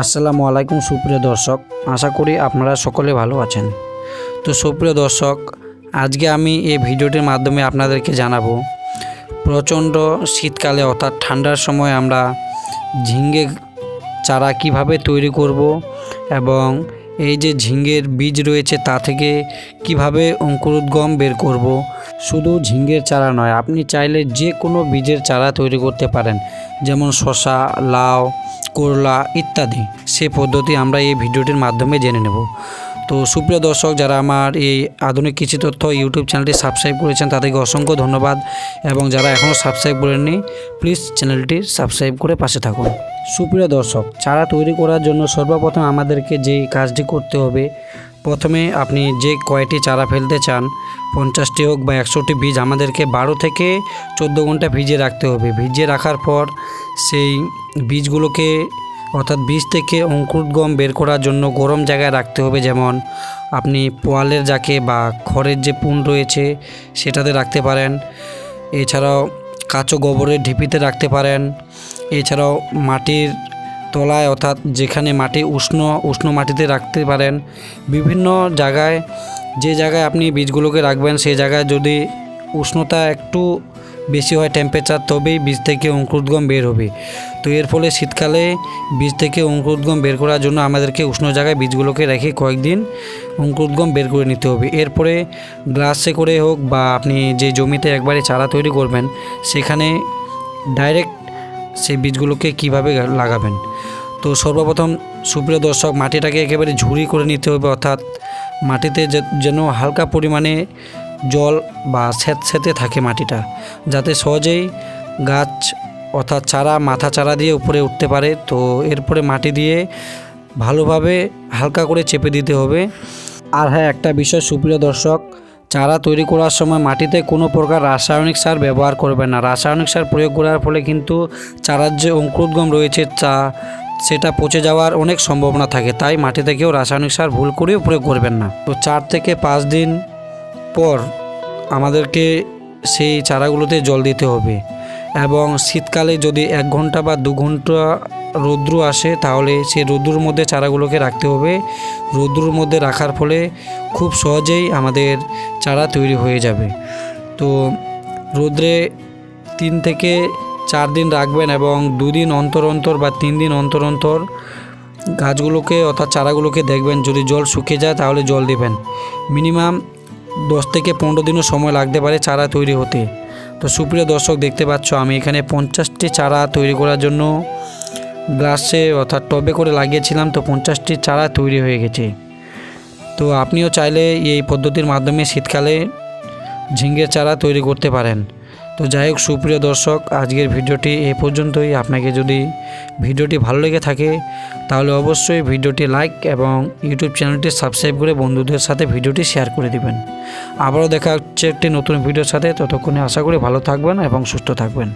আসসালামু আলাইকুম সুপ্রিয় দর্শক, আশা করি আপনারা সকলে ভালো আছেন। তো সুপ্রিয় দর্শক, আজকে আমি এই ভিডিওটির মাধ্যমে আপনাদেরকে জানাবো প্রচণ্ড শীতকালে অর্থাৎ ঠান্ডার সময় আমরা ঝিঙে চারা কিভাবে তৈরি করব এবং এই যে ঝিঙের বীজ রয়েছে তা থেকে কিভাবে অঙ্কুরোদ্গম বের করব। শুধু ঝিঙের চারা নয়, আপনি চাইলে যে কোনো বীজের চারা তৈরি করতে পারেন, যেমন শসা, লাউ, করলা ইত্যাদি। সে পদ্ধতি আমরা এই ভিডিওটির মাধ্যমে জেনে নেব। তো সুপ্রিয় দর্শক, যারা আমার এই আধুনিক কৃষি তথ্য ইউটিউব চ্যানেলটি সাবস্ক্রাইব করেছেন তাদেরকে অসংখ্য ধন্যবাদ, এবং যারা এখনও সাবস্ক্রাইব করেননি প্লিজ চ্যানেলটি সাবস্ক্রাইব করে পাশে থাকুন। সুপ্রিয় দর্শক, চারা তৈরি করার জন্য সর্বপ্রথম আমাদেরকে যেই কাজটি করতে হবে, প্রথমে আপনি যে কয়টি চারা ফেলতে চান, 50টি হোক বা 100টি বীজ, আমাদেরকে 12 থেকে 14 ঘন্টা ভিজিয়ে রাখতে হবে। ভিজিয়ে রাখার পর সেই বীজগুলোকে অর্থাৎ বীজ থেকে অঙ্কুরোদ্গম বের করার জন্য গরম জায়গায় রাখতে হবে, যেমন আপনি পোয়ালের জাকে বা খড়ের যে পুন রয়েছে সেটাতে রাখতে পারেন। এছাড়াও কাঁচো গোবরের ঢিপিতে রাখতে পারেন। এছাড়াও মাটির তলায় অর্থাৎ যেখানে মাটি উষ্ণ মাটিতে রাখতে পারেন। বিভিন্ন জায়গায়, যে জায়গায় আপনি বীজগুলোকে রাখবেন সেই জায়গায় যদি উষ্ণতা একটু বেশি হয় টেম্পারেচার, তবেই বীজ থেকে অঙ্কুরোদ্গম বের হবে। তো এর ফলে শীতকালে বীজ থেকে অঙ্কুরোদ্গম বের করার জন্য আমাদেরকে উষ্ণ জায়গায় বীজগুলোকে রেখে কয়েকদিন অঙ্কুরোদ্গম বের করে নিতে হবে। এরপরে গ্লাসে করে হোক বা আপনি যে জমিতে একবারে চারা তৈরি করবেন সেখানে ডাইরেক্ট সেই বীজগুলোকে কিভাবে লাগাবেন। তো সর্বপ্রথম সুপ্রিয় দর্শক, মাটিটাকে একেবারে ঝুরি করে নিতে হবে, অর্থাৎ মাটিতে যেন হালকা পরিমাণে জল বা স্যাঁতস্যাঁতে থাকে মাটিটা, যাতে সহজেই গাছ অর্থাৎ চারা মাথা চারা দিয়ে উপরে উঠতে পারে। তো এরপরে মাটি দিয়ে ভালোভাবে হালকা করে চেপে দিতে হবে। আর হ্যাঁ, একটা বিষয় সুপ্রিয় দর্শক, চারা তৈরি করার সময় মাটিতে কোনো প্রকার রাসায়নিক সার ব্যবহার করবেন না। রাসায়নিক সার প্রয়োগ করার ফলে কিন্তু চারার যে অঙ্কুরোদ্গম রয়েছে সেটা পচে যাওয়ার অনেক সম্ভাবনা থাকে, তাই মাটি থেকেও রাসায়নিক সার ভুল করেও প্রয়োগ করবেন না। তো 4 থেকে 5 দিন পর আমাদেরকে সেই চারাগুলোতে জল দিতে হবে, এবং শীতকালে যদি 1 ঘন্টা বা 2 ঘন্টা রৌদ্র আসে তাহলে সেই রৌদ্রুর মধ্যে চারাগুলোকে রাখতে হবে। রৌদ্রুর মধ্যে রাখার ফলে খুব সহজেই আমাদের চারা তৈরি হয়ে যাবে। তো রৌদ্রে 3 থেকে 4 দিন রাখবেন, এবং 2 দিন অন্তর অন্তর বা 3 দিন অন্তর অন্তর গাছগুলোকে অর্থাৎ চারাগুলোকে দেখবেন। যদি জল শুকিয়ে যায় তাহলে জল দেবেন। মিনিমাম 10 থেকে 15 দিনও সময় লাগতে পারে চারা তৈরি হতে। তো সুপ্রিয় দর্শক, দেখতে পাচ্ছ আমি এখানে 50টি চারা তৈরি করার জন্য গ্লাসে অর্থাৎ টবে করে লাগিয়েছিলাম। তো 50টি চারা তৈরি হয়ে গেছে। তো আপনিও চাইলে এই পদ্ধতির মাধ্যমে শীতকালে ঝিঙের চারা তৈরি করতে পারেন। তো যাই হোক সুপ্রিয় দর্শক, আজকের ভিডিওটি এ পর্যন্তই। আপনাকে যদি ভিডিওটি ভালো লেগে থাকে তাহলে অবশ্যই ভিডিওটি লাইক এবং ইউটিউব চ্যানেলটি সাবস্ক্রাইব করে বন্ধুদের সাথে ভিডিওটি শেয়ার করে দিবেন। আবারও দেখা হচ্ছে একটি নতুন ভিডিওর সাথে। ততক্ষণে আশা করি ভালো থাকবেন এবং সুস্থ থাকবেন।